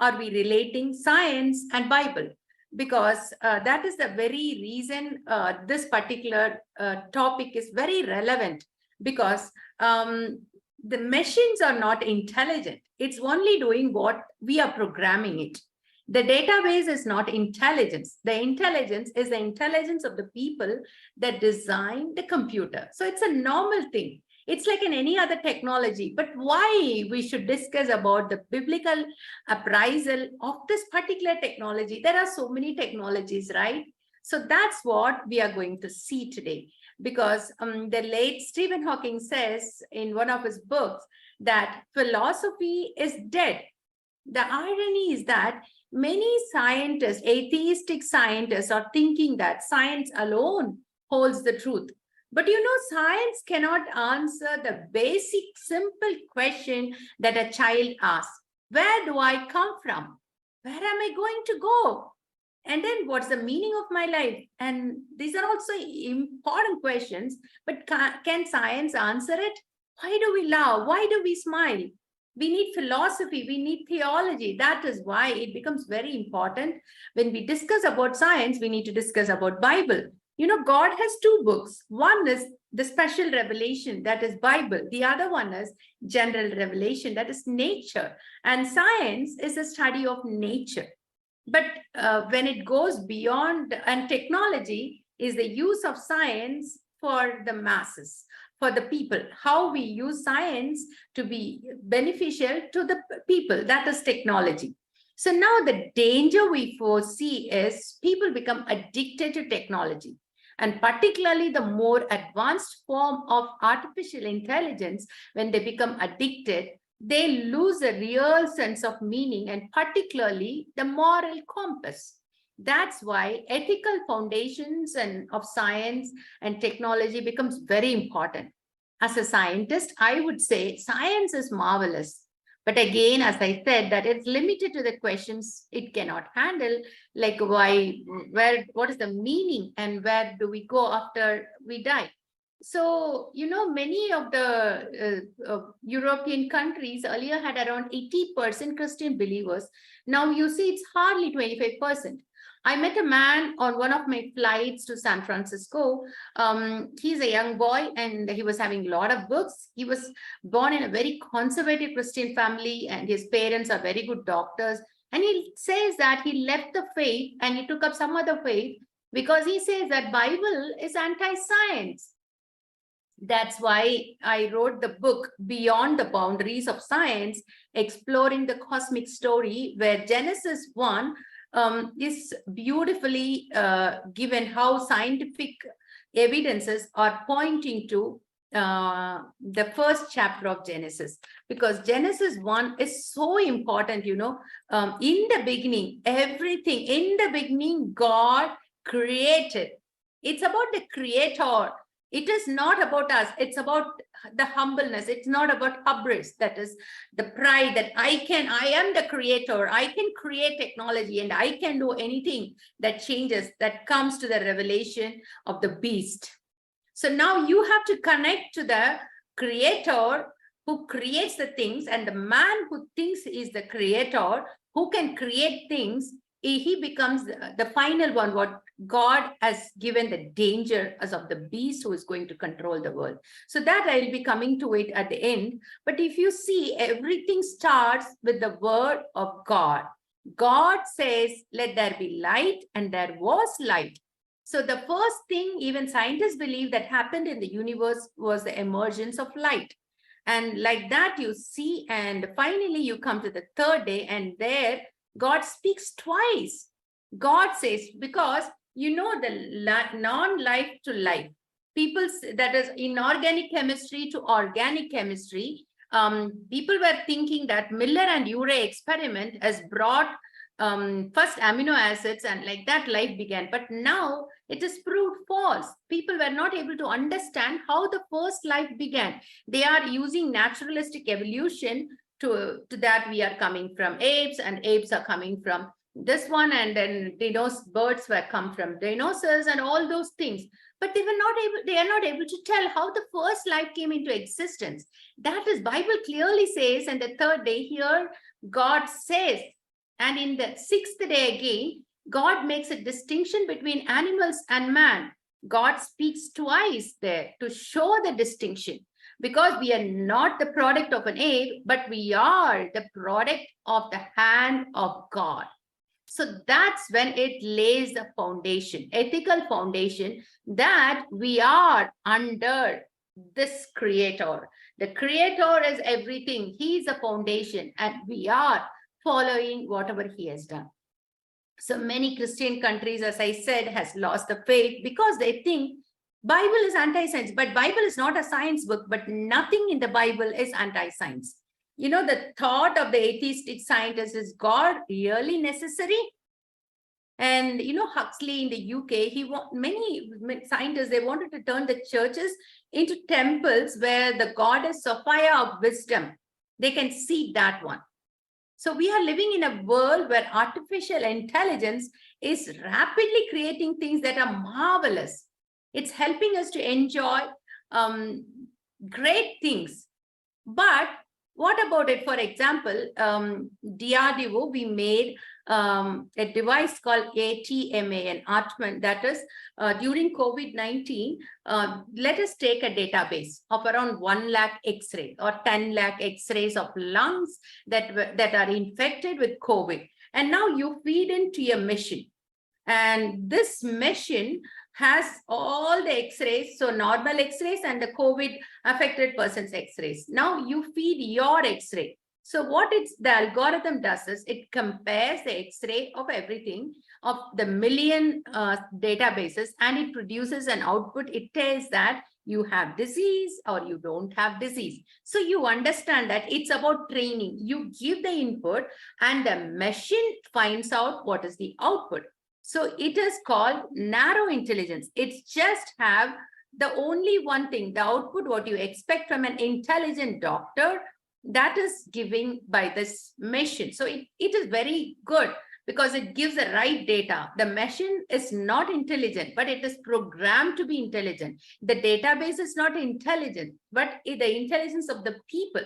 are we relating science and Bible? Because that is the very reason this particular topic is very relevant, because the machines are not intelligent. It's only doing what we are programming it. The database is not intelligence. The intelligence is the intelligence of the people that design the computer. So it's a normal thing. It's like in any other technology. But why we should discuss about the biblical appraisal of this particular technology? There are so many technologies, right? So that's what we are going to see today. Because the late Stephen Hawking says in one of his books that philosophy is dead. The irony is that many scientists, atheistic scientists, are thinking that science alone holds the truth. But science cannot answer the basic, simple question that a child asks. Where do I come from? Where am I going to go? And then what's the meaning of my life? And these are also important questions, but can science answer it? Why do we laugh? Why do we smile? We need philosophy, we need theology. That is why it becomes very important. When we discuss about science, we need to discuss about Bible. God has two books. One is the special revelation, that is Bible. The other one is general revelation, that is nature. And science is a study of nature. But when it goes beyond, and technology is the use of science for the masses, for the people, how we use science to be beneficial to the people, that is technology. So now the danger we foresee is people become addicted to technology, and particularly the more advanced form of artificial intelligence. When they become addicted, they lose a real sense of meaning, and particularly the moral compass. That's why ethical foundations of science and technology becomes very important. As a scientist, I would say science is marvelous. But again, as I said, that it's limited to the questions it cannot handle, like why, where, what is the meaning, and where do we go after we die? So, many of the European countries earlier had around 80% Christian believers. Now you see it's hardly 25%. I met a man on one of my flights to San Francisco. He's a young boy and he was having a lot of books. He was born in a very conservative Christian family and his parents are very good doctors. And he says that he left the faith and he took up some other faith because he says that Bible is anti-science. That's why I wrote the book Beyond the Boundaries of Science, exploring the cosmic story, where Genesis 1 is beautifully given how scientific evidences are pointing to the first chapter of Genesis, because Genesis 1 is so important. In the beginning, everything, in the beginning, God created. It's about the creator. It is not about us. It's about the humbleness. It's not about hubris. That is the pride that I am the creator. I can create technology and I can do anything that changes, that comes to the revelation of the beast. So now you have to connect to the creator who creates the things, and the man who thinks is the creator, who can create things. He becomes the final one, what God has given the danger as of the beast who is going to control the world. So that I'll be coming to it at the end. But if you see, everything starts with the word of God. God says, let there be light, and there was light. So the first thing even scientists believe that happened in the universe was the emergence of light. And like that you see, and finally you come to the third day, and there God speaks twice. God says, because the non-life to life, people, that is inorganic chemistry to organic chemistry, people were thinking that Miller and Urey experiment has brought first amino acids, and like that life began. But now it is proved false. People were not able to understand how the first life began. They are using naturalistic evolution to that we are coming from apes, and apes are coming from this one, and then birds were come from dinosaurs and all those things. But they are not able to tell how the first life came into existence. That is, Bible clearly says, and the third day here, God says, And in the sixth day again, God makes a distinction between animals and man. God speaks twice there to show the distinction, because we are not the product of an ape, but we are the product of the hand of God. So that's when it lays the foundation, ethical foundation, that we are under this creator. The creator is everything. He is the foundation, and we are following whatever he has done. So many Christian countries, as I said, has lost the faith because they think Bible is anti-science. But Bible is not a science book, but nothing in the Bible is anti-science. You know, the thought of the atheistic scientist, is God really necessary? And you know, Huxley in the UK, many scientists, they wanted to turn the churches into temples where the goddess Sophia of wisdom, they can see that one. So we are living in a world where artificial intelligence is rapidly creating things that are marvelous. It's helping us to enjoy great things. But what about it? For example, DRDO, we made a device called ATMA, an Atman, that is during COVID-19, let us take a database of around 1 lakh X-ray or 10 lakh X-rays of lungs that are infected with COVID. And now you feed into a machine. And this machine has all the X-rays, so normal X-rays and the COVID affected person's X-rays. Now you feed your X-ray. So what the algorithm does is it compares the X-ray of everything, of the million databases, and it produces an output. It tells that you have disease or you don't have disease. So you understand that it's about training. You give the input and the machine finds out what is the output. So it is called narrow intelligence. It's just have the only one thing, the output, what you expect from an intelligent doctor, that is giving by this machine. So it is very good because it gives the right data. The machine is not intelligent, but it is programmed to be intelligent. The database is not intelligent, but the intelligence of the people.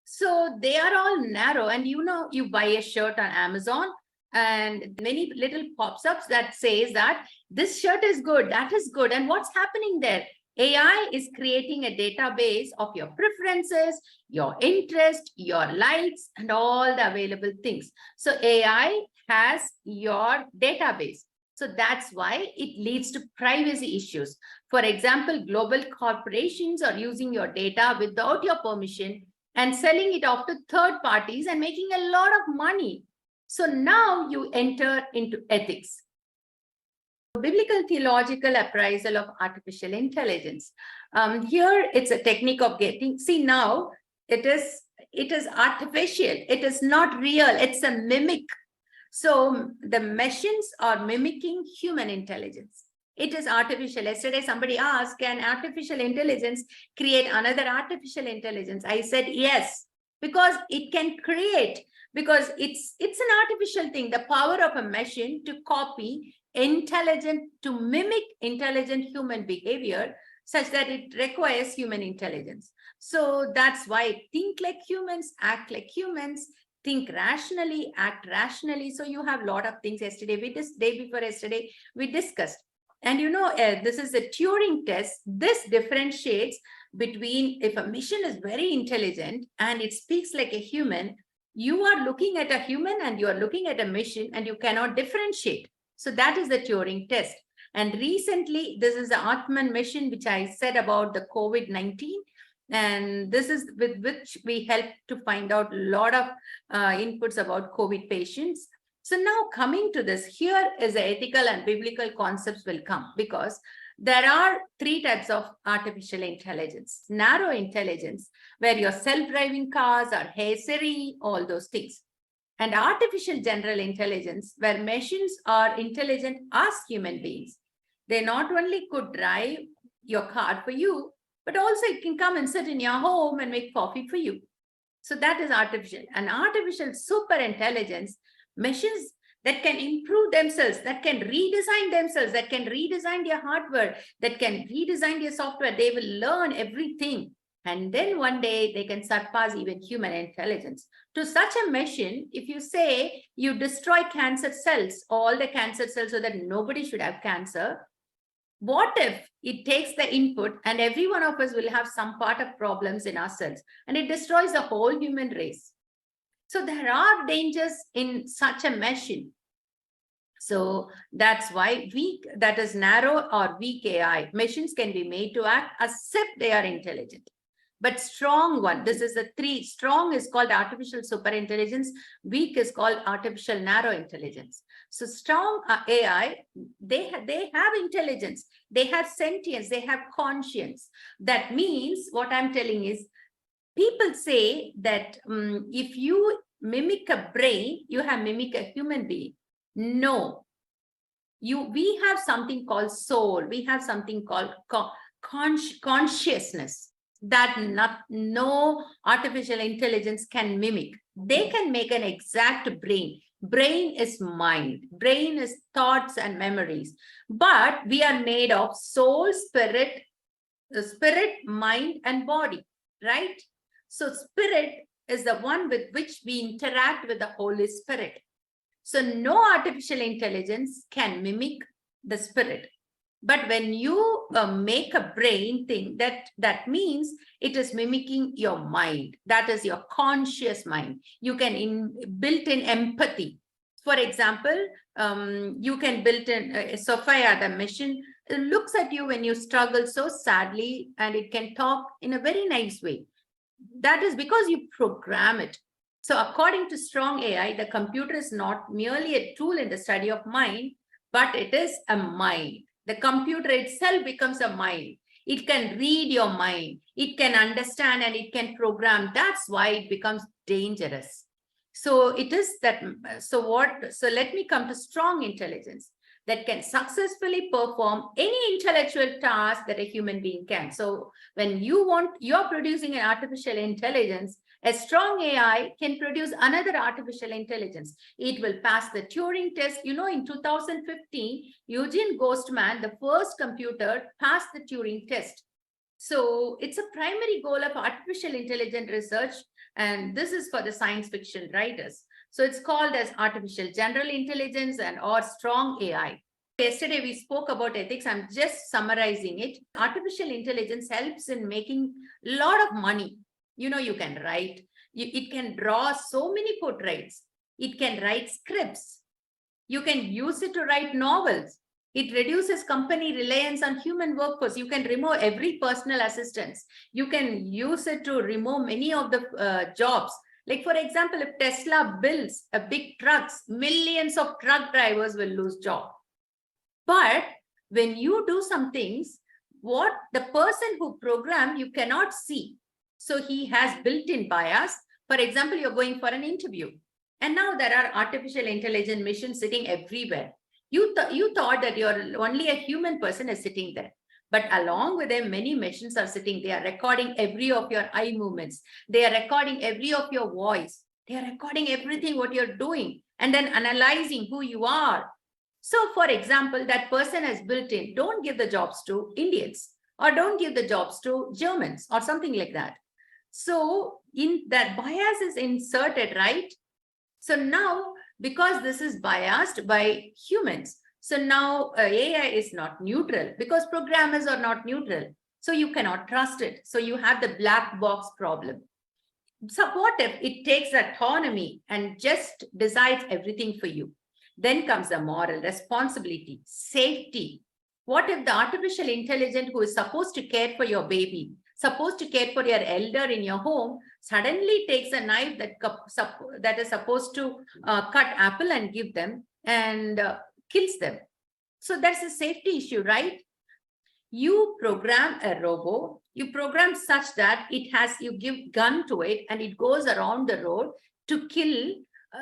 So they are all narrow. And you know, you buy a shirt on Amazon, and many little pops-ups that says that this shirt is good, that is good. And what's happening there? AI is creating a database of your preferences, your interest, your likes, and all the available things. So AI has your database. So that's why it leads to privacy issues. For example, global corporations are using your data without your permission and selling it off to third parties and making a lot of money. So now you enter into ethics. Biblical theological appraisal of artificial intelligence. Here it's a technique of getting, see now it is artificial, it is not real, it's a mimic. So the machines are mimicking human intelligence. It is artificial. Yesterday somebody asked, can artificial intelligence create another artificial intelligence? I said yes, because it can create, because it's an artificial thing, the power of a machine to copy intelligent, to mimic intelligent human behavior such that it requires human intelligence. So that's why think like humans, act like humans, think rationally, act rationally. So you have a lot of things. Yesterday, day before yesterday, we discussed. And you know, this is a Turing test. This differentiates between if a machine is very intelligent and it speaks like a human, you are looking at a human and you are looking at a machine and you cannot differentiate. So that is the Turing test. And recently, this is the Atman mission, which I said about the COVID-19. And this is with which we help to find out a lot of inputs about COVID patients. So now coming to this, here is the ethical and biblical concepts will come, because there are 3 types of artificial intelligence. Narrow intelligence, where your self-driving cars or Hey Siri, all those things. And artificial general intelligence, where machines are intelligent as human beings. They not only could drive your car for you, but also it can come and sit in your home and make coffee for you. So that is artificial. And artificial super intelligence, machines that can improve themselves, that can redesign themselves, that can redesign their hardware, that can redesign their software. They will learn everything. And then one day they can surpass even human intelligence. To such a machine, if you say you destroy cancer cells, all the cancer cells, so that nobody should have cancer, what if it takes the input and every one of us will have some part of problems in ourselves and it destroys the whole human race? So there are dangers in such a machine. So that's why weak, that is narrow or weak AI, machines can be made to act as if they are intelligent. But strong one, this is a three, strong is called artificial superintelligence, weak is called artificial narrow intelligence. So strong AI, they have intelligence, they have sentience, they have conscience. That means what I'm telling is, people say that if you mimic a brain, you have mimic a human being. No, we have something called soul. We have something called consciousness that no artificial intelligence can mimic. They can make an exact brain. Brain is mind. Brain is thoughts and memories. But we are made of soul, spirit, mind, and body, right? So spirit is the one with which we interact with the Holy Spirit. So no artificial intelligence can mimic the spirit. But when you make a brain thing, that means it is mimicking your mind. That is your conscious mind. You can built in empathy. For example, you can build in Sophia, the machine, looks at you when you struggle so sadly, and it can talk in a very nice way. That is because you program it. So according to strong AI, the computer is not merely a tool in the study of mind, but it is a mind. The computer itself becomes a mind. It can read your mind. It can understand and it can program. That's why it becomes dangerous. So it is that. So let me come to strong intelligence that can successfully perform any intellectual task that a human being can. So when you're producing an artificial intelligence, a strong AI can produce another artificial intelligence. It will pass the Turing test. You know, in 2015, Eugene Ghostman, the first computer, passed the Turing test. So it's a primary goal of artificial intelligence research, and this is for the science fiction writers. So it's called as artificial general intelligence and or strong AI. Yesterday we spoke about ethics. I'm just summarizing it. Artificial intelligence helps in making a lot of money. You know, you can write, it can draw so many portraits. It can write scripts. You can use it to write novels. It reduces company reliance on human workforce. You can remove every personal assistance. You can use it to remove many of the jobs. Like, for example, if Tesla builds a big trucks, millions of truck drivers will lose job. But when you do some things, what the person who programmed, you cannot see. So he has built-in bias. For example, you're going for an interview, and now there are artificial intelligence machines sitting everywhere. You thought that you're only a human person is sitting there. But along with them, many machines are sitting. They are recording every of your eye movements. They are recording every of your voice. They are recording everything what you're doing and then analyzing who you are. So, for example, that person has built in, don't give the jobs to Indians or don't give the jobs to Germans or something like that. So in that bias is inserted, right? So now, because this is biased by humans, so now AI is not neutral because programmers are not neutral. So you cannot trust it. So you have the black box problem. So what if it takes autonomy and just decides everything for you? Then comes the moral responsibility, safety. What if the artificial intelligence who is supposed to care for your baby, supposed to care for your elder in your home, suddenly takes a knife that is supposed to cut apple and give them and kills them? So that's a safety issue, right? You program a robot, you program such that you give gun to it and it goes around the road to kill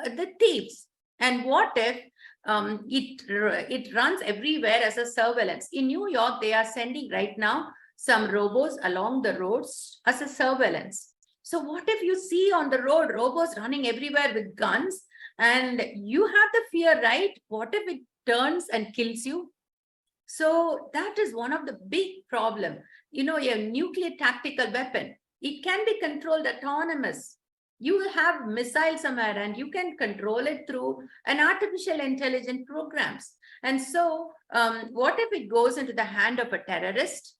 the thieves. And what if it runs everywhere as a surveillance? In New York, they are sending right now some robots along the roads as a surveillance. So what if you see on the road robots running everywhere with guns and you have the fear, right? What if it turns and kills you? So that is one of the big problem. You know, a nuclear tactical weapon. It can be controlled autonomous. You have missiles somewhere and you can control it through an artificial intelligence programs. And so what if it goes into the hand of a terrorist?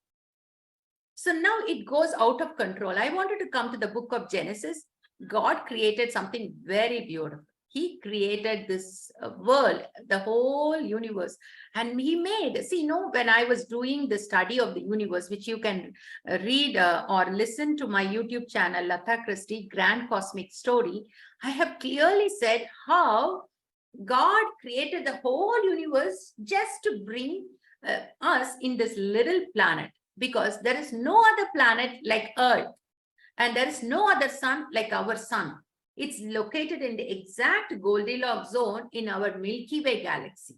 So now it goes out of control. I wanted to come to the book of Genesis. God created something very beautiful. He created this world, the whole universe, and he made, see, when I was doing the study of the universe, which you can read or listen to my YouTube channel, Latha Christie, Grand Cosmic Story, I have clearly said how God created the whole universe just to bring us in this little planet, because there is no other planet like Earth, and there is no other sun like our sun. It's located in the exact Goldilocks zone in our Milky Way galaxy.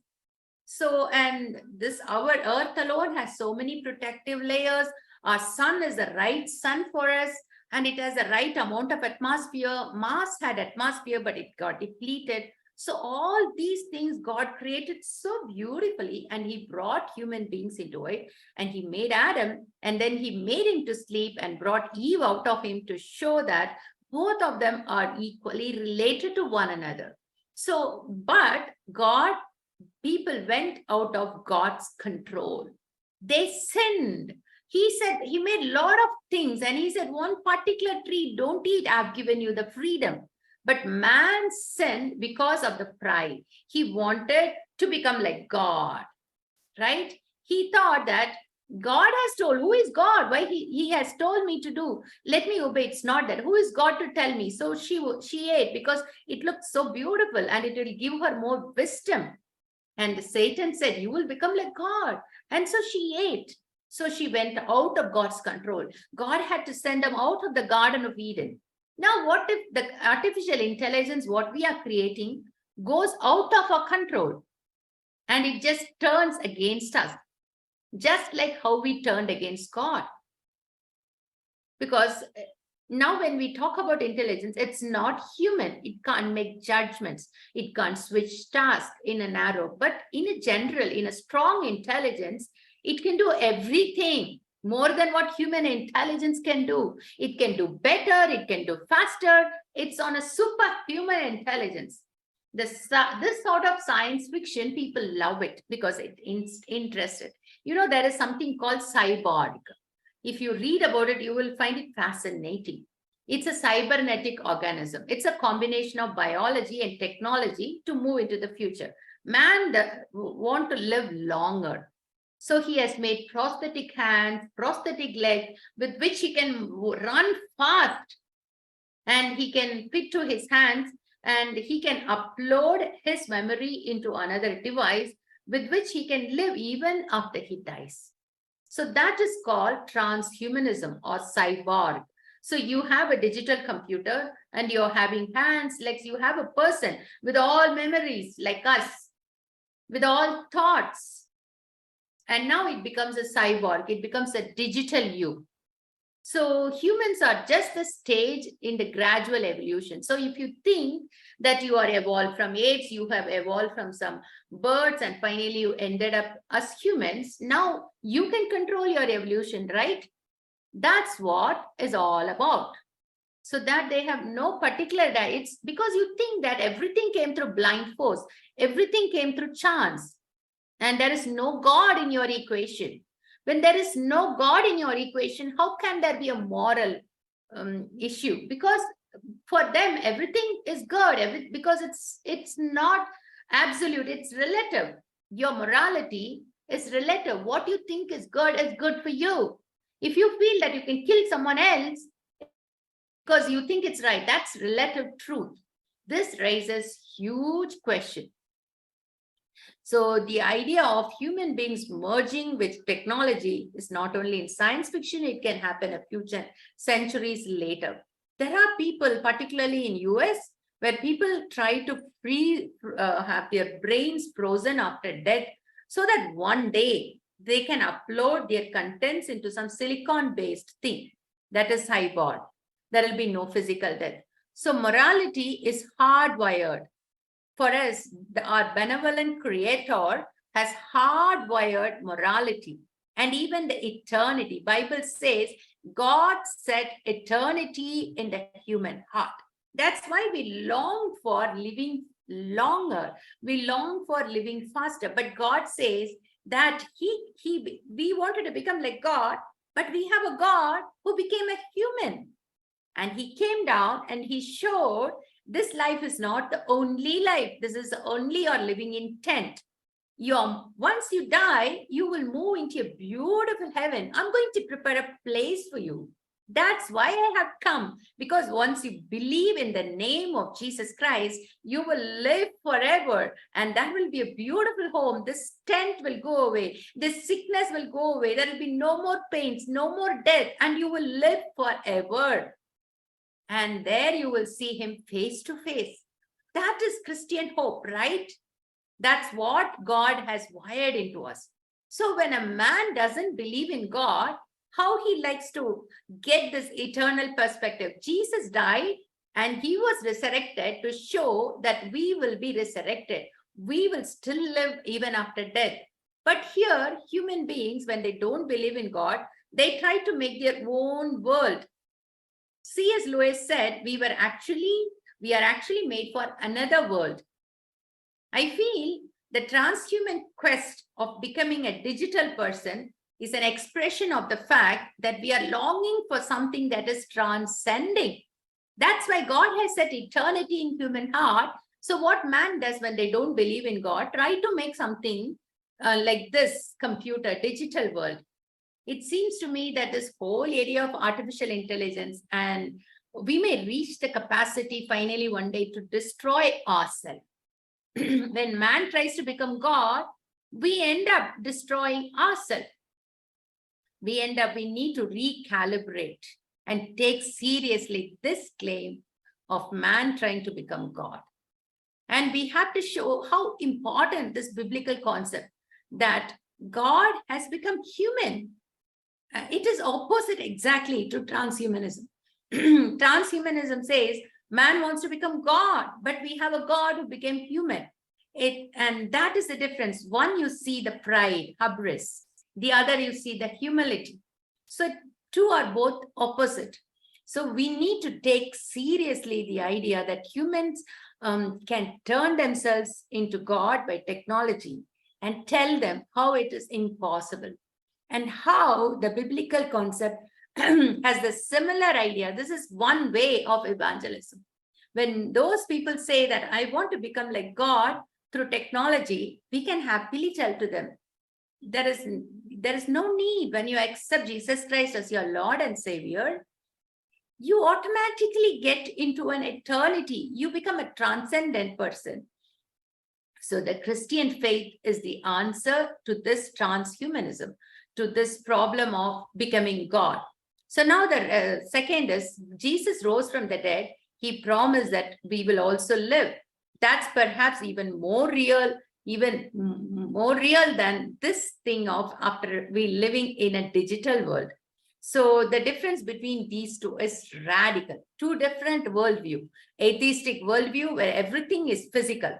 So, and this, our Earth alone has so many protective layers. Our sun is the right sun for us, and it has the right amount of atmosphere. Mars had atmosphere, but it got depleted. So all these things God created so beautifully, and he brought human beings into it, and he made Adam, and then he made him to sleep and brought Eve out of him to show that both of them are equally related to one another. So, but people went out of God's control. They sinned. He said, he made a lot of things, and he said, one particular tree, don't eat, I've given you the freedom. But man sinned because of the pride. He wanted to become like God, right? He thought that God has told, who is God? Why he has told me to do, let me obey. It's not that. Who is God to tell me? So she ate because it looked so beautiful and it will give her more wisdom. And Satan said, you will become like God. And so she ate. So she went out of God's control. God had to send them out of the Garden of Eden. Now, what if the artificial intelligence, what we are creating, goes out of our control and it just turns against us, just like how we turned against God? Because now when we talk about intelligence, it's not human. It can't make judgments. It can't switch tasks in an arrow. But in a general, in a strong intelligence, it can do everything more than what human intelligence can do. It can do better. It can do faster. It's on a superhuman intelligence. This sort of science fiction, people love it because it's interested. There is something called cyborg. If you read about it, you will find it fascinating. It's a cybernetic organism. It's a combination of biology and technology to move into the future. Man want to live longer. So he has made prosthetic hands, prosthetic legs, with which he can run fast. And he can fit to his hands, and he can upload his memory into another device with which he can live even after he dies. So that is called transhumanism or cyborg. So you have a digital computer and you're having hands, legs. You have a person with all memories like us, with all thoughts. And now it becomes a cyborg. It becomes a digital you. So humans are just the stage in the gradual evolution. So if you think that you are evolved from apes, you have evolved from some birds, and finally you ended up as humans, now you can control your evolution, right? That's what is all about. So that they have no particular, it's because you think that everything came through blind force, everything came through chance, and there is no God in your equation. When there is no God in your equation, how can there be a moral issue? Because for them, everything is good, because it's not absolute, it's relative. Your morality is relative. What you think is good for you. If you feel that you can kill someone else because you think it's right, that's relative truth. This raises huge question. So the idea of human beings merging with technology is not only in science fiction, it can happen a few centuries later. There are people, particularly in US, where people try to have their brains frozen after death so that one day they can upload their contents into some silicon-based thing that is cyborg. There will be no physical death. So morality is hardwired. For us, our benevolent creator has hardwired morality and even the eternity. Bible says God set eternity in the human heart. That's why we long for living longer. We long for living faster. But God says that we wanted to become like God, but we have a God who became a human. And he came down and he showed this life is not the only life. This is only your living intent. Once you die, you will move into a beautiful heaven. I'm going to prepare a place for you. That's why I have come, because once you believe in the name of Jesus Christ, you will live forever, and that will be a beautiful home. This tent will go away. This sickness will go away. There will be no more pains, no more death, and you will live forever. And there you will see him face to face. That is Christian hope, right? That's what God has wired into us. So when a man doesn't believe in God, how he likes to get this eternal perspective. Jesus died and he was resurrected to show that we will be resurrected. We will still live even after death. But here, human beings, when they don't believe in God, they try to make their own world. C.S. Lewis said, we are actually made for another world. I feel the transhuman quest of becoming a digital person is an expression of the fact that we are longing for something that is transcending. That's why God has set eternity in human heart. So what man does when they don't believe in God, try to make something like this computer, digital world. It seems to me that this whole area of artificial intelligence, and we may reach the capacity finally one day to destroy ourselves. When man tries to become God, we end up destroying ourselves. We need to recalibrate and take seriously this claim of man trying to become God. And we have to show how important this biblical concept that God has become human. It is opposite exactly to transhumanism. Transhumanism says man wants to become God, but we have a God who became human. And that is the difference. One, you see the pride, hubris. The other, you see the humility. So two are both opposite. So we need to take seriously the idea that humans can turn themselves into God by technology and tell them how it is impossible, and how the biblical concept has the similar idea. This is one way of evangelism. When those people say that I want to become like God through technology, we can happily tell to them, there is no need. When you accept Jesus Christ as your Lord and Savior, you automatically get into an eternity. You become a transcendent person. So the Christian faith is the answer to this transhumanism, to this problem of becoming God. So now the second is, Jesus rose from the dead. He promised that we will also live. That's perhaps even more real than this thing of after we living in a digital world. So the difference between these two is radical. Two different worldview. Atheistic worldview where everything is physical,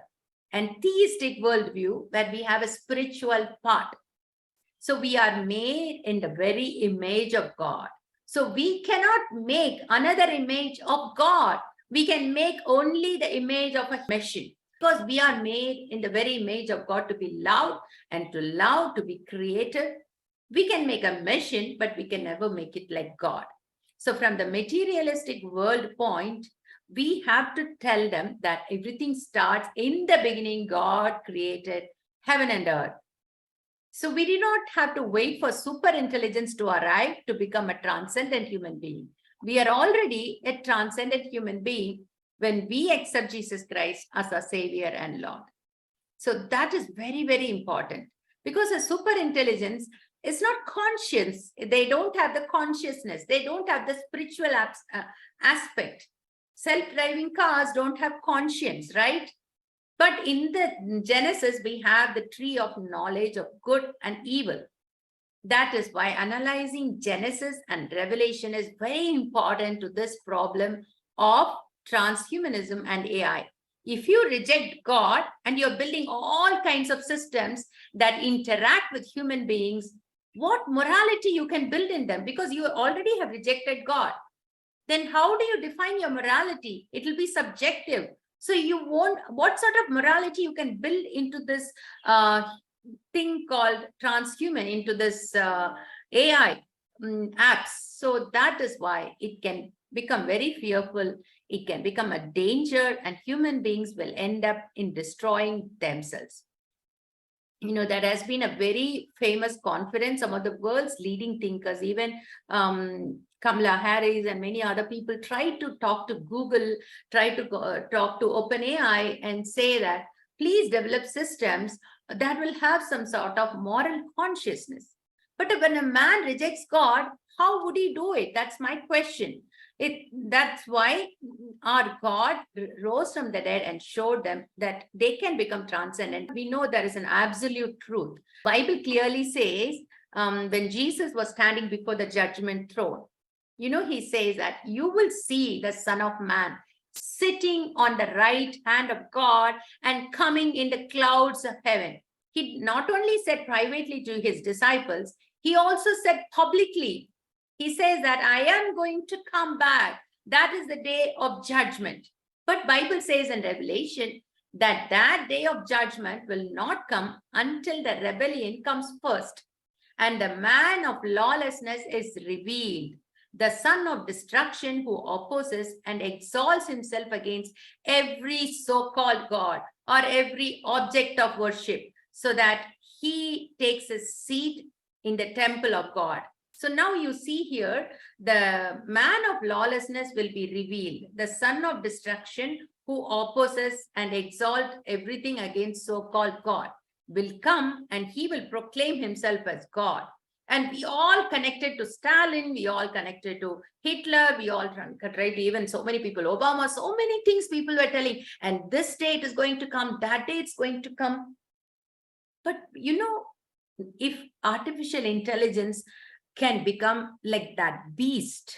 and theistic worldview where we have a spiritual part. So we are made in the very image of God. So we cannot make another image of God. We can make only the image of a machine, because we are made in the very image of God to be loved, and to love, to be creative. We can make a machine, but we can never make it like God. So from the materialistic world point, we have to tell them that everything starts in the beginning. God created heaven and earth. So we do not have to wait for super intelligence to arrive to become a transcendent human being. We are already a transcendent human being when we accept Jesus Christ as our Savior and Lord. So that is very, very important, because a super intelligence is not conscious. They don't have the consciousness. They don't have the spiritual aspect. Self-driving cars don't have conscience, right? But in the Genesis, we have the tree of knowledge of good and evil. That is why analyzing Genesis and Revelation is very important to this problem of transhumanism and AI. If you reject God and you're building all kinds of systems that interact with human beings, what morality you can build in them, because you already have rejected God. Then how do you define your morality? It will be subjective. So you won't, what sort of morality you can build into this thing called transhuman, into this AI apps. So that is why it can become very fearful. It can become a danger, and human beings will end up in destroying themselves. There has been a very famous conference. Some of the world's leading thinkers, even Kamala Harris and many other people, tried to talk to Google, try to talk to OpenAI and say that please develop systems that will have some sort of moral consciousness. But when a man rejects God, how would he do it? That's my question. That's why our God rose from the dead and showed them that they can become transcendent. We know there is an absolute truth. Bible clearly says, when Jesus was standing before the judgment throne, he says that you will see the Son of Man sitting on the right hand of God and coming in the clouds of heaven. He not only said privately to his disciples, he also said publicly. He says that I am going to come back. That is the day of judgment. But Bible says in Revelation that that day of judgment will not come until the rebellion comes first. And the man of lawlessness is revealed, the son of destruction, who opposes and exalts himself against every so-called God or every object of worship, so that he takes a seat in the temple of God. So now you see here, the man of lawlessness will be revealed, the son of destruction, who opposes and exalts everything against so-called God, will come, and he will proclaim himself as God. And we all connected to Stalin, we all connected to Hitler, we all tried to, even so many people, Obama, so many things people were telling, and this date is going to come, that day it's going to come. But if artificial intelligence can become like that beast,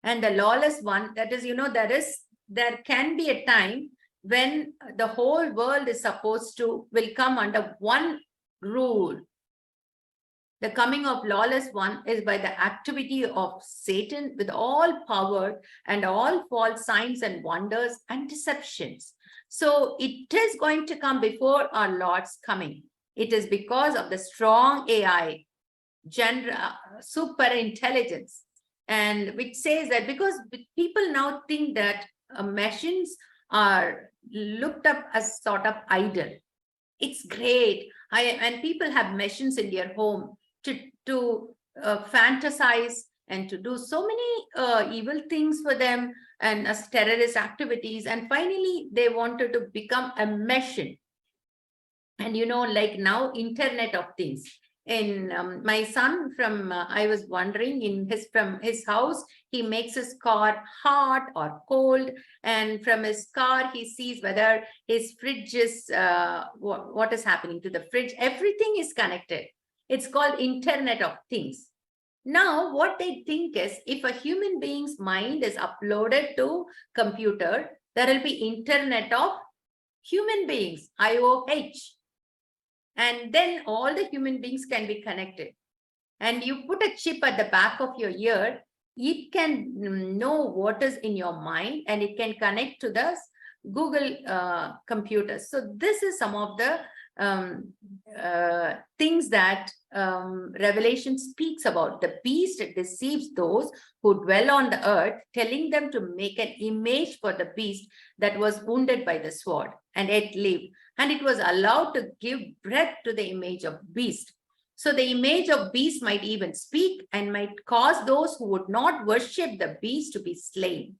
and the lawless one, that is, there can be a time when the whole world is supposed to will come under one rule. The coming of lawless one is by the activity of Satan with all power and all false signs and wonders and deceptions. So it is going to come before our Lord's coming. It is because of the strong AI, super intelligence, and which says that because people now think that machines are looked up as sort of idol. It's great. And people have machines in their home to fantasize and to do so many evil things for them, and as terrorist activities. And finally, they wanted to become a machine. And like now, Internet of Things. In my son, from I was wondering, from his house, he makes his car hot or cold, and from his car he sees whether his fridge is what is happening to the fridge. Everything is connected. It's called Internet of Things. Now what they think is, if a human being's mind is uploaded to computer, there will be Internet of human beings, IOH. And then all the human beings can be connected. And you put a chip at the back of your ear, it can know what is in your mind, and it can connect to the Google computers. So this is some of the things that Revelation speaks about. The beast deceives those who dwell on the earth, telling them to make an image for the beast that was wounded by the sword and yet lived. And it was allowed to give breath to the image of beast. So the image of beast might even speak and might cause those who would not worship the beast to be slain.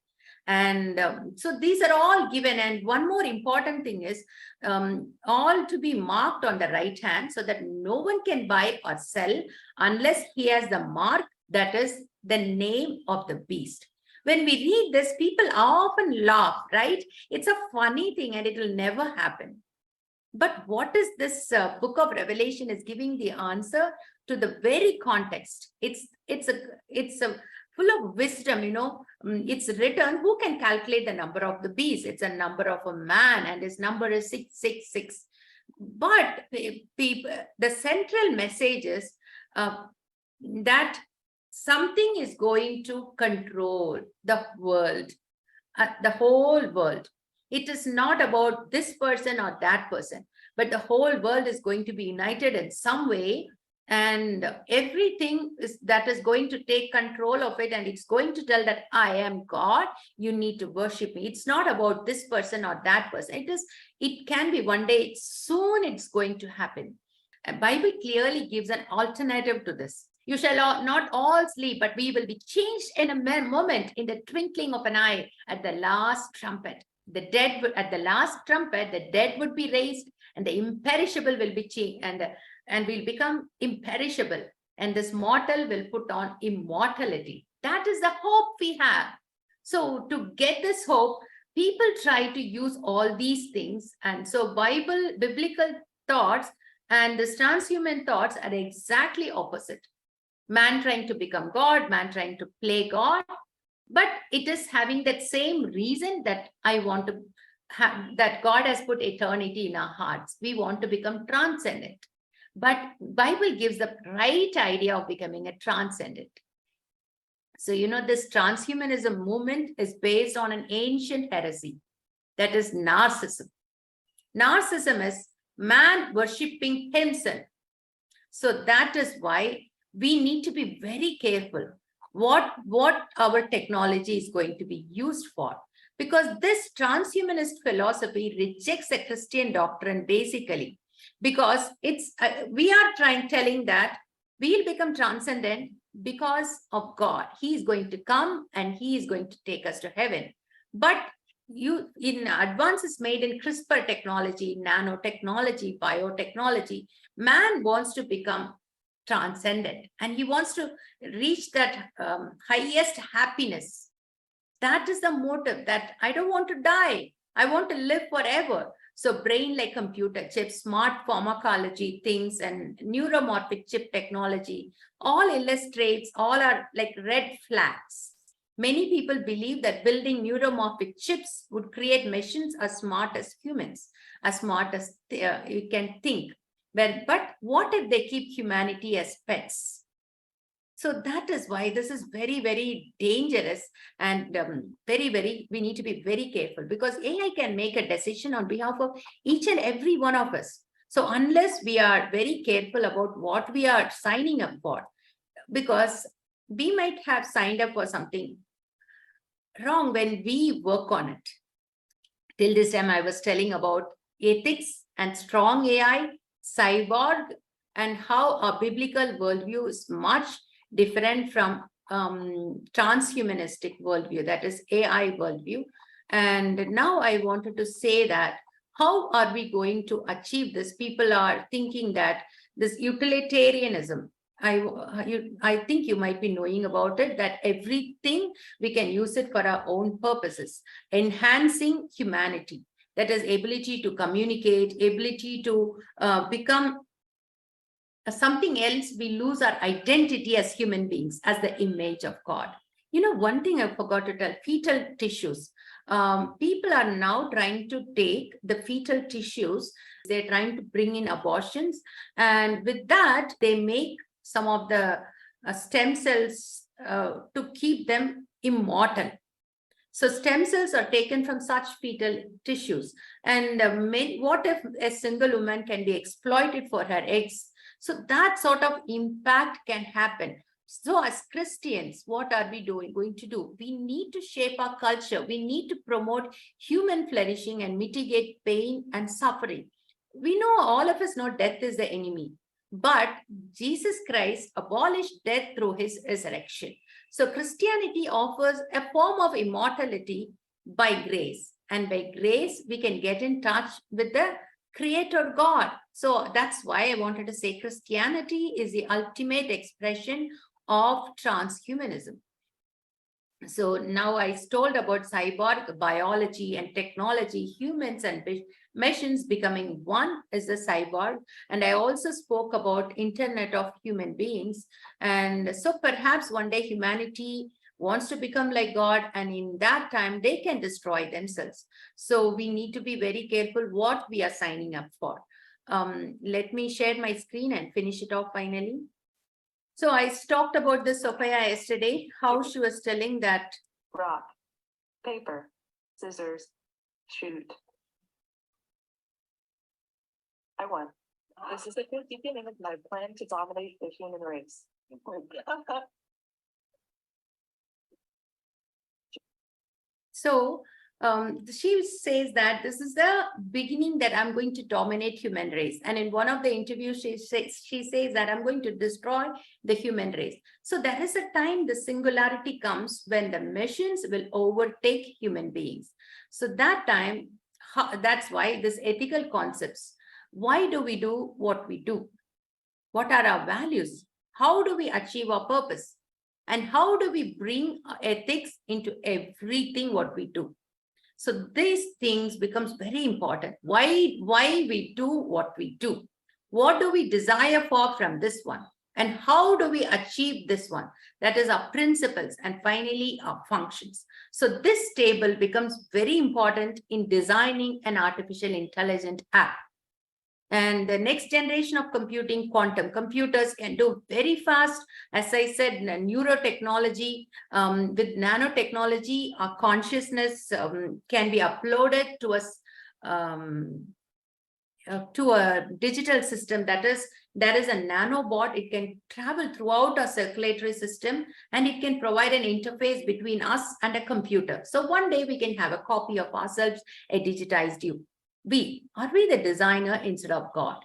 And so these are all given. And one more important thing is all to be marked on the right hand, so that no one can buy or sell unless he has the mark, that is the name of the beast. When we read this, people often laugh, right? It's a funny thing and it will never happen. But what is this book of Revelation is giving the answer to the very context. It's a full of wisdom, it's written, who can calculate the number of the beast? It's a number of a man, and his number is 666. But the central message is that something is going to control the world, the whole world. It is not about this person or that person, but the whole world is going to be united in some way, and everything that is going to take control of it, and it's going to tell that I am God, you need to worship me. It's not about this person or that person. It can be one day, soon it's going to happen. The Bible clearly gives an alternative to this. You shall not all sleep, but we will be changed in a moment, in the twinkling of an eye, at the last trumpet. At the last trumpet, the dead would be raised, and the imperishable will be changed, and will become imperishable. And this mortal will put on immortality. That is the hope we have. So to get this hope, people try to use all these things. And so biblical thoughts and this transhuman thoughts are exactly opposite. Man trying to become God, man trying to play God, but it is having that same reason that I want to have, that God has put eternity in our hearts. We want to become transcendent. But Bible gives the right idea of becoming a transcendent. So, this transhumanism movement is based on an ancient heresy, that is narcissism. Narcissism is man worshipping himself. So that is why we need to be very careful what our technology is going to be used for, because this transhumanist philosophy rejects the Christian doctrine basically, because we are telling that we'll become transcendent because of God. He is going to come and he is going to take us to heaven. But in advances made in CRISPR technology, nanotechnology, biotechnology, man wants to become transcendent, and he wants to reach that highest happiness. That is the motive, that I don't want to die. I want to live forever. So brain like computer chips, smart pharmacology things, and neuromorphic chip technology all are like red flags. Many people believe that building neuromorphic chips would create machines as smart as humans, as smart as you can think. But what if they keep humanity as pets? So that is why this is very, very dangerous, and we need to be very careful, because AI can make a decision on behalf of each and every one of us. So unless we are very careful about what we are signing up for, because we might have signed up for something wrong when we work on it. Till this time, I was telling about ethics and strong AI, cyborg, and how a biblical worldview is much different from transhumanistic worldview, that is AI worldview. And now I wanted to say that how are we going to achieve this? People are thinking that this utilitarianism, I think you might be knowing about it, that everything we can use it for our own purposes, enhancing humanity. That is ability to communicate, ability to become something else. We lose our identity as human beings, as the image of God. One thing I forgot to tell, fetal tissues. People are now trying to take the fetal tissues. They're trying to bring in abortions. And with that, they make some of the stem cells to keep them immortal. So stem cells are taken from such fetal tissues. And what if a single woman can be exploited for her eggs? So that sort of impact can happen. So as Christians, what are we going to do? We need to shape our culture. We need to promote human flourishing and mitigate pain and suffering. We know, all of us know, death is the enemy. But Jesus Christ abolished death through his resurrection. So Christianity offers a form of immortality by grace. And by grace, we can get in touch with the Creator God. So that's why I wanted to say Christianity is the ultimate expression of transhumanism. So now I told about cyborg biology and technology, humans and machines becoming one is the cyborg. And I also spoke about Internet of Human Beings. And so perhaps one day humanity wants to become like God, and in that time they can destroy themselves. So we need to be very careful what we are signing up for. Let me share my screen and finish it off finally. So I talked about this Sophia yesterday, how she was telling that rock, paper, scissors, shoot. I won. This is the beginning of my plan to dominate the human race. So she says that this is the beginning that I'm going to dominate human race. And in one of the interviews, she says that I'm going to destroy the human race. So there is a time the singularity comes when the machines will overtake human beings. So that time, that's why this ethical concepts. Why do we do what we do? What are our values? How do we achieve our purpose? And how do we bring ethics into everything what we do? So these things becomes very important. Why we do what we do? What do we desire for from this one? And how do we achieve this one? That is our principles and finally our functions. So this table becomes very important in designing an artificial intelligent app. And the next generation of computing, quantum computers can do very fast. As I said, neurotechnology, with nanotechnology, our consciousness can be uploaded to a digital system. That is, there is a nanobot. It can travel throughout our circulatory system and it can provide an interface between us and a computer. So one day we can have a copy of ourselves, a digitized you. Are we the designer instead of God?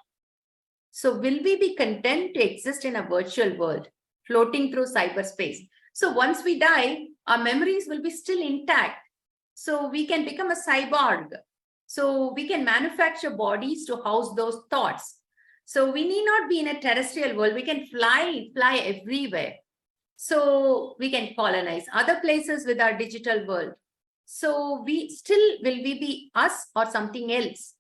So will we be content to exist in a virtual world, floating through cyberspace? So once we die, our memories will be still intact. So we can become a cyborg. So we can manufacture bodies to house those thoughts. So we need not be in a terrestrial world. We can fly everywhere. So we can colonize other places with our digital world. So will we be us or something else?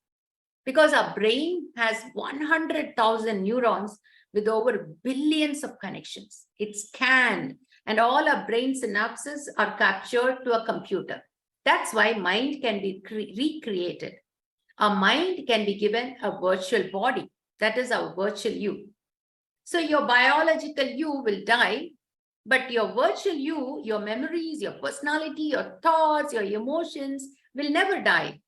Because our brain has 100,000 neurons with over billions of connections. It's scanned and all our brain synapses are captured to a computer. That's why mind can be recreated. Our mind can be given a virtual body. That is our virtual you. So your biological you will die, but your virtual you, your memories, your personality, your thoughts, your emotions will never die.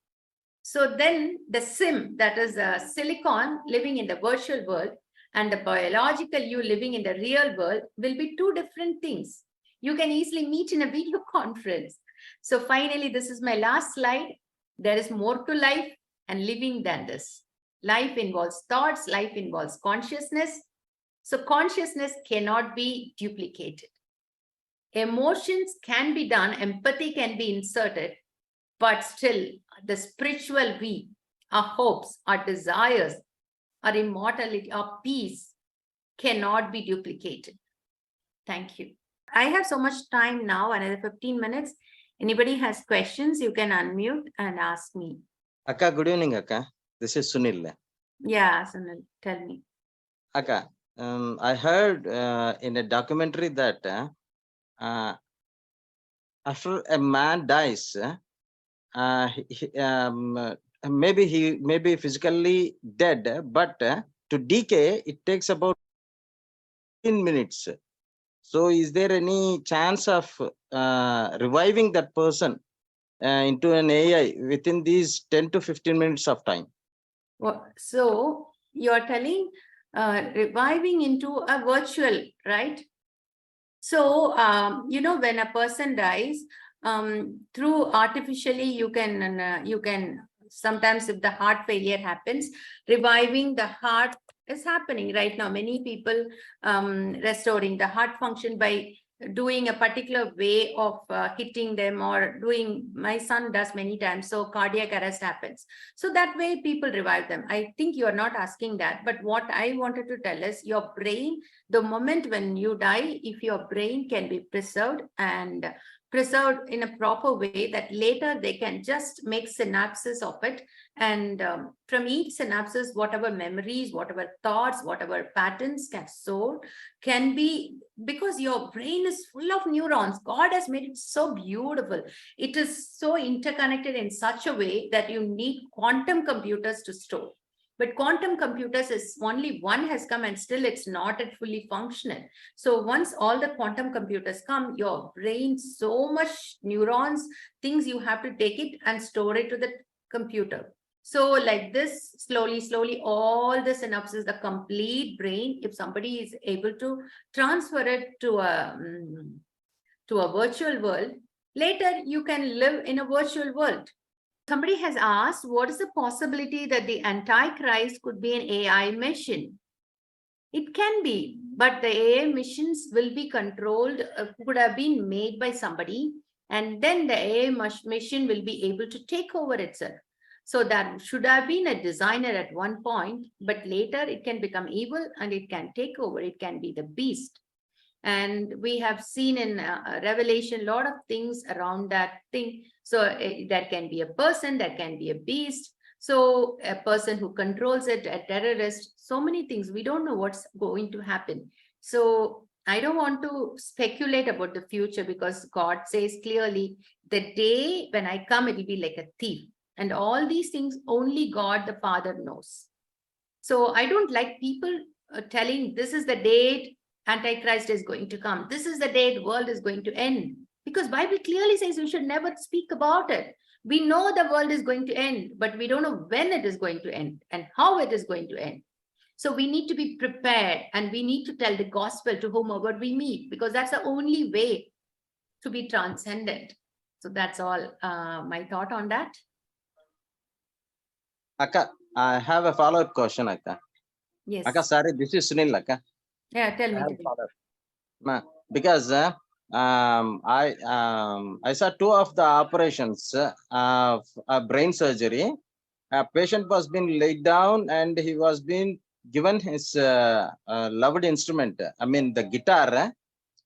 So then the sim, that is a silicon living in the virtual world, and the biological you living in the real world will be two different things. You can easily meet in a video conference. So finally, this is my last slide. There is more to life and living than this. Life involves thoughts, life involves consciousness. So consciousness cannot be duplicated. Emotions can be done, empathy can be inserted, but still the spiritual we, our hopes, our desires, our immortality, our peace cannot be duplicated. Thank you. I have so much time now, another 15 minutes. Anybody has questions, you can unmute and ask me. Akka, good evening, Akka. This is Sunil. Yeah, Sunil, tell me. Akka, I heard in a documentary that after a man dies, maybe he may be physically dead, but to decay, it takes about 15 minutes. So is there any chance of reviving that person into an AI within these 10 to 15 minutes of time? Well, so you're telling reviving into a virtual, right? So, when a person dies, through artificially, you can sometimes if the heart failure happens, reviving the heart is happening right now. Many people restoring the heart function by doing a particular way of hitting them or doing, my son does many times, so cardiac arrest happens. So that way people revive them. I think you are not asking that, but what I wanted to tell is your brain, the moment when you die, if your brain can be preserved and preserved in a proper way, that later they can just make synapses of it, and from each synapses, whatever memories, whatever thoughts, whatever patterns can soar, can be, because your brain is full of neurons. God has made it so beautiful. It is so interconnected in such a way that you need quantum computers to store. But quantum computers is only one has come and still it's not at fully functional. So once all the quantum computers come, your brain, so much neurons, things you have to take it and store it to the computer. So like this, slowly, all the synapses, the complete brain, if somebody is able to transfer it to a virtual world, later you can live in a virtual world. Somebody has asked, what is the possibility that the Antichrist could be an AI mission? It can be, but the AI missions will be controlled, could have been made by somebody, and then the AI mission will be able to take over itself. So that should have been a designer at one point, but later it can become evil and it can take over. It can be the beast. And we have seen in Revelation a lot of things around that thing. So that can be a person, that can be a beast. So a person who controls it, a terrorist, so many things. We don't know what's going to happen. So I don't want to speculate about the future, because God says clearly, the day when I come, it will be like a thief. And all these things only God the Father knows. So I don't like people telling this is the date Antichrist is going to come. This is the day the world is going to end. Because Bible clearly says we should never speak about it. We know the world is going to end, but we don't know when it is going to end and how it is going to end. So we need to be prepared, and we need to tell the gospel to whomever we meet, because that's the only way to be transcendent. So that's all my thought on that. Akka, I have a follow-up question, Akka. Yes. Akka, sorry, this is Sunil, Akka. Yeah, tell I me. have a follow-up. Because I saw two of the operations of brain surgery. A patient was being laid down and he was being given his loved instrument, I mean the guitar,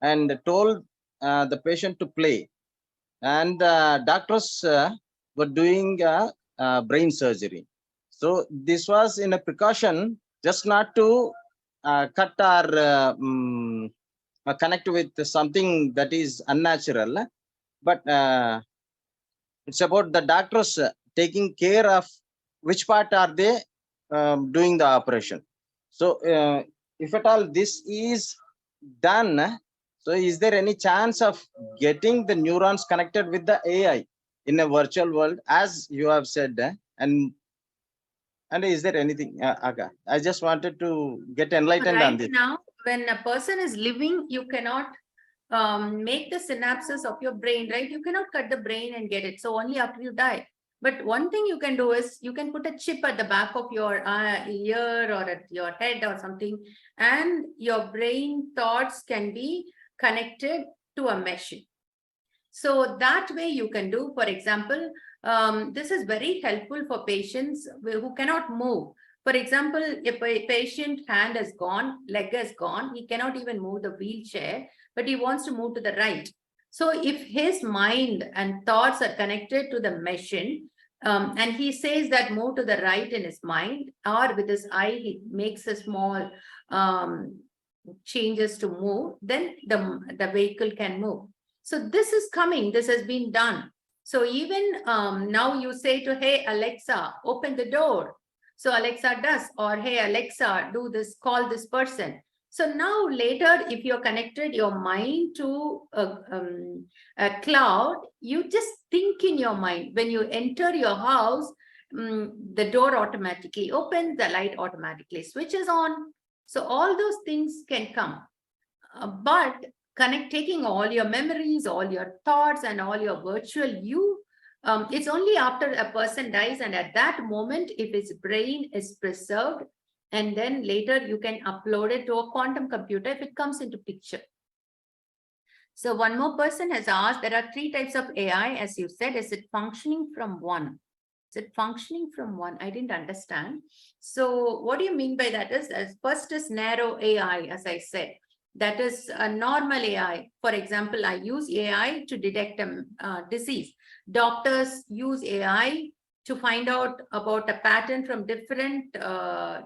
and told the patient to play. And doctors were doing brain surgery. So this was in a precaution, just not to cut or connect with something that is unnatural, but it's about the doctors taking care of which part are they doing the operation. So if at all this is done, so is there any chance of getting the neurons connected with the AI in a virtual world, as you have said, and is there anything, I just wanted to get enlightened on Right this. now, when a person is living, you cannot make the synapses of your brain, right? You cannot cut the brain and get it. So only after you die. But one thing you can do is you can put a chip at the back of your ear or at your head or something, and your brain thoughts can be connected to a machine. So that way you can do, for example, this is very helpful for patients who cannot move. For example, if a patient hand is gone, leg is gone, he cannot even move the wheelchair, but he wants to move to the right. So if his mind and thoughts are connected to the machine, and he says that move to the right in his mind, or with his eye, he makes a small changes to move, then the vehicle can move. So this is coming, this has been done. So even now you say to, hey, Alexa, open the door. So Alexa does, or hey, Alexa, do this, call this person. So now later, if you're connected your mind to a cloud, you just think in your mind. When you enter your house, the door automatically opens, the light automatically switches on. So all those things can come. But taking all your memories, all your thoughts, and all your virtual you, it's only after a person dies, and at that moment, if his brain is preserved, and then later you can upload it to a quantum computer if it comes into picture. So one more person has asked, there are 3 types of AI, as you said. Is it functioning from one? Is it functioning from one? I didn't understand. So what do you mean by that? First is narrow AI, as I said. That is a normal AI. For example, I use AI to detect a disease. Doctors use AI to find out about a pattern from different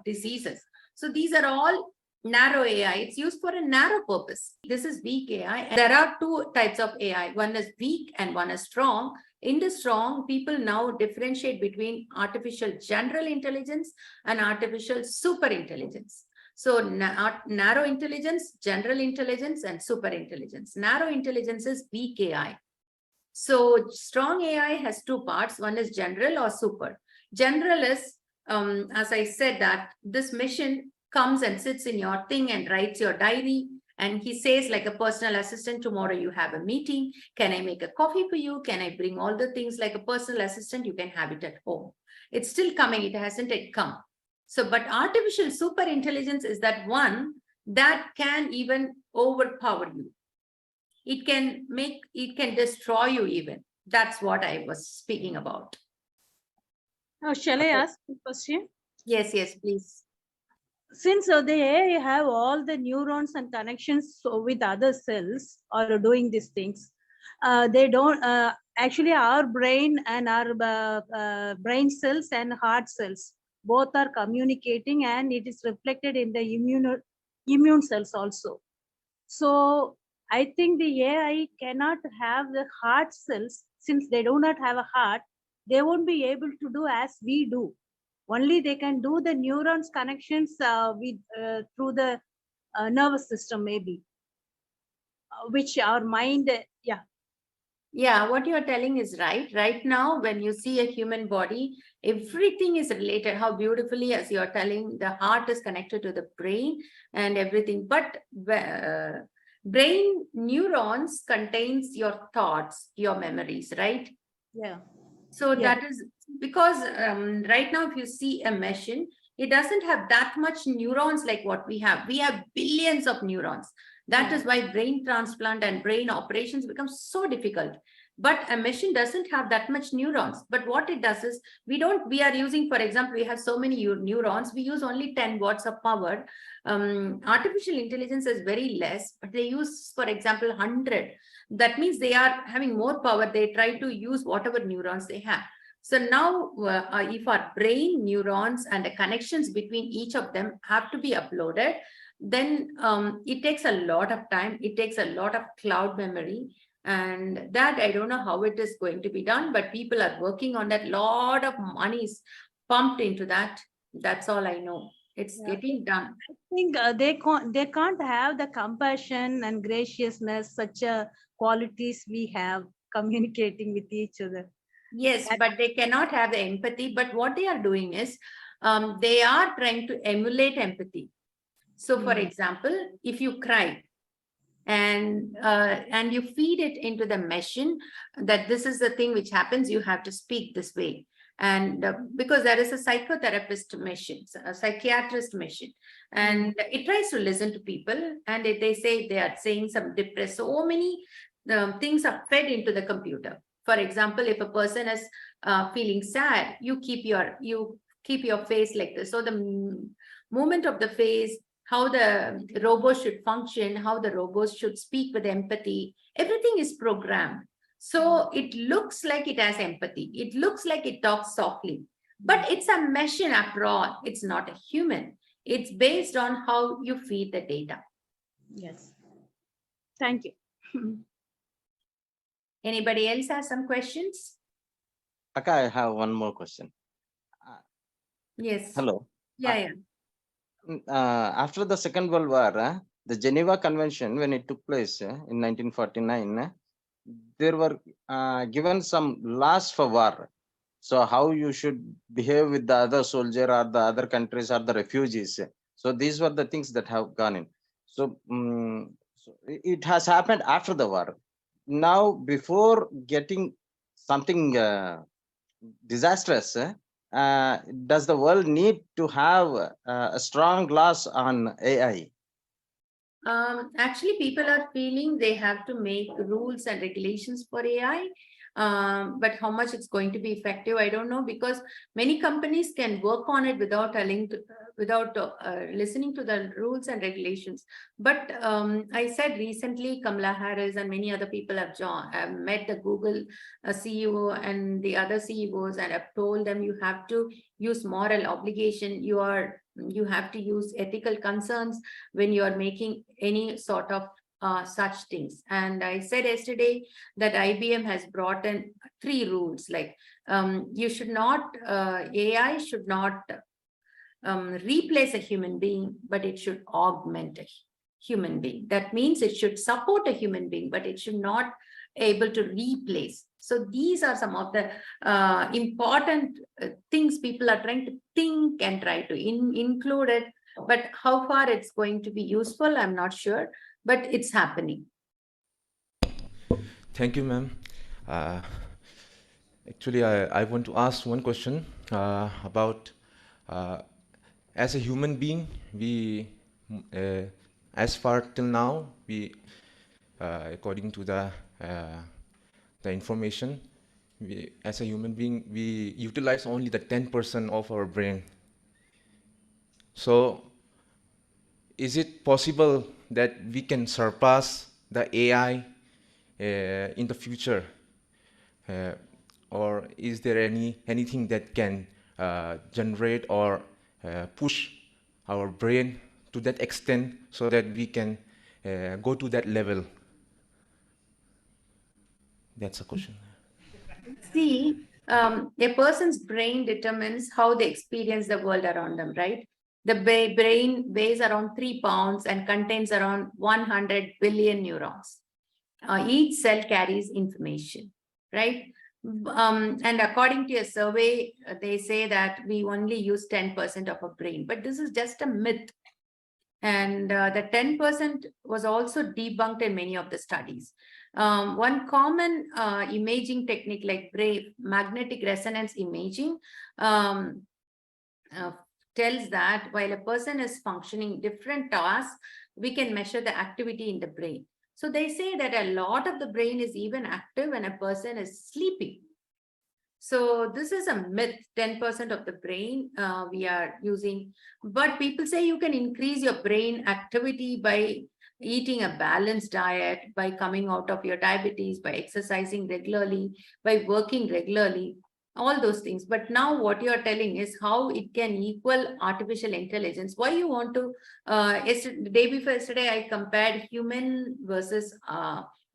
diseases. So these are all narrow AI. It's used for a narrow purpose. This is weak AI. And there are 2 types of AI. One is weak and one is strong. In the strong, people now differentiate between artificial general intelligence and artificial super intelligence. So narrow intelligence, general intelligence, and super intelligence. Narrow intelligence is weak AI. So strong AI has two parts. One is general or super. General is, as I said, that this mission comes and sits in your thing and writes your diary. And he says, like a personal assistant, tomorrow you have a meeting. Can I make a coffee for you? Can I bring all the things like a personal assistant? You can have it at home. It's still coming. It hasn't yet come. So, but artificial super intelligence is that one that can even overpower you. It can destroy you even. That's what I was speaking about. Now, shall I ask a question? Yes, please. Since they have all the neurons and connections with other cells or doing these things, they don't actually our brain and our brain cells and heart cells both are communicating, and it is reflected in the immune cells also. So I think the AI cannot have the heart cells. Since they do not have a heart, they won't be able to do as we do. Only they can do the neurons connections through the nervous system, maybe, which our mind, Yeah, what you're telling is right. Right now, when you see a human body, everything is related. How beautifully, as you're telling, the heart is connected to the brain and everything. But brain neurons contains your thoughts, your memories, right? yeah. So Yeah. that is because right now, if you see a machine, it doesn't have that much neurons like what we have. We have billions of neurons. That Yeah. is why brain transplant and brain operations become so difficult. But a machine doesn't have that much neurons. But what it does is we are using, for example, we have so many neurons, we use only 10 watts of power. Artificial intelligence is very less, but they use, for example, 100. That means they are having more power. They try to use whatever neurons they have. So now, if our brain neurons and the connections between each of them have to be uploaded, then it takes a lot of time. It takes a lot of cloud memory. And that, I don't know how it is going to be done, but people are working on that. Lot of money is pumped into that. That's all I know. It's getting done. I think they can't have the compassion and graciousness, such qualities we have communicating with each other. Yes, but they cannot have the empathy. But what they are doing is they are trying to emulate empathy. So, for example, if you cry and you feed it into the machine that this is the thing which happens, you have to speak this way. And because there is a psychotherapist machine, a psychiatrist machine, and it tries to listen to people, and they say they are saying some depressed, so many things are fed into the computer. For example, if a person is feeling sad, you keep your face like this. So the movement of the face, how the robot should function, how the robots should speak with empathy, everything is programmed. So it looks like it has empathy. It looks like it talks softly, but it's a machine after all. It's not a human. It's based on how you feed the data. Yes. Thank you. Anybody else has some questions? Akka, I have one more question. Yes. Hello. Yeah. After the Second World War, the Geneva Convention, when it took place in 1949, there were given some laws for war. So how you should behave with the other soldier or the other countries or the refugees. So these were the things that have gone in. So, so it has happened after the war. Now, before getting something disastrous, does the world need to have a strong laws on AI? Actually, people are feeling they have to make rules and regulations for AI. But how much it's going to be effective, I don't know, because many companies can work on it without listening to the rules and regulations. But I said recently, Kamala Harris and many other people have met the Google CEO and the other CEOs, and have told them you have to use moral obligation. You have to use ethical concerns when you are making any sort of such things. And I said yesterday that IBM has brought in three rules, like you should not, AI should not replace a human being, but it should augment a human being. That means it should support a human being, but it should not able to replace. So these are some of the important things people are trying to think and try to include it. But how far it's going to be useful, I'm not sure, but it's happening. Thank you, ma'am. Actually, I want to ask one question about as a human being, we, as far till now, we, according to the information, we, as a human being, we utilize only the 10% of our brain. So, is it possible that we can surpass the AI in the future? Or is there anything that can generate or push our brain to that extent so that we can go to that level? That's a question. See, a person's brain determines how they experience the world around them, right? The brain weighs around 3 pounds and contains around 100 billion neurons. Each cell carries information, right? And according to a survey, they say that we only use 10% of our brain, but this is just a myth. And the 10% was also debunked in many of the studies. One common imaging technique like magnetic resonance imaging tells that while a person is functioning different tasks, we can measure the activity in the brain. So they say that a lot of the brain is even active when a person is sleeping. So this is a myth, 10% of the brain we are using. But people say you can increase your brain activity by eating a balanced diet, by coming out of your diabetes, by exercising regularly, by working regularly, all those things. But now what you're telling is how it can equal artificial intelligence. Why you want to, the day before yesterday, I compared human versus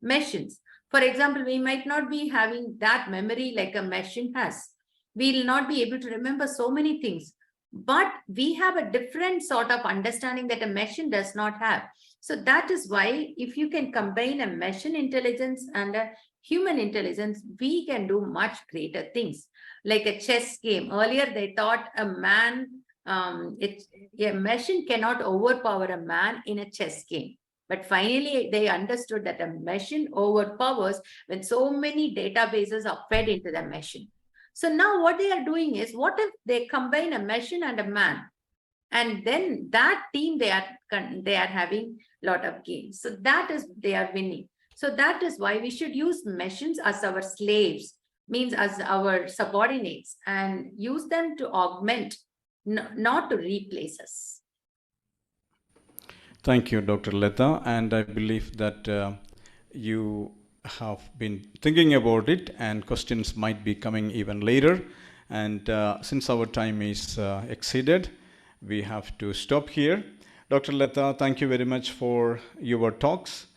machines. For example, we might not be having that memory like a machine has. We will not be able to remember so many things, but we have a different sort of understanding that a machine does not have. So that is why if you can combine a machine intelligence and a human intelligence, we can do much greater things. Like a chess game. Earlier, they thought a machine cannot overpower a man in a chess game. But finally, they understood that a machine overpowers when so many databases are fed into the machine. So now what they are doing is, what if they combine a machine and a man? And then that team, they are having a lot of gains. So that is, they are winning. So that is why we should use machines as our slaves, means as our subordinates, and use them to augment, not to replace us. Thank you, Dr. Latha, and I believe that you have been thinking about it, and questions might be coming even later. And since our time is exceeded, we have to stop here. Dr. Latha, thank you very much for your talks.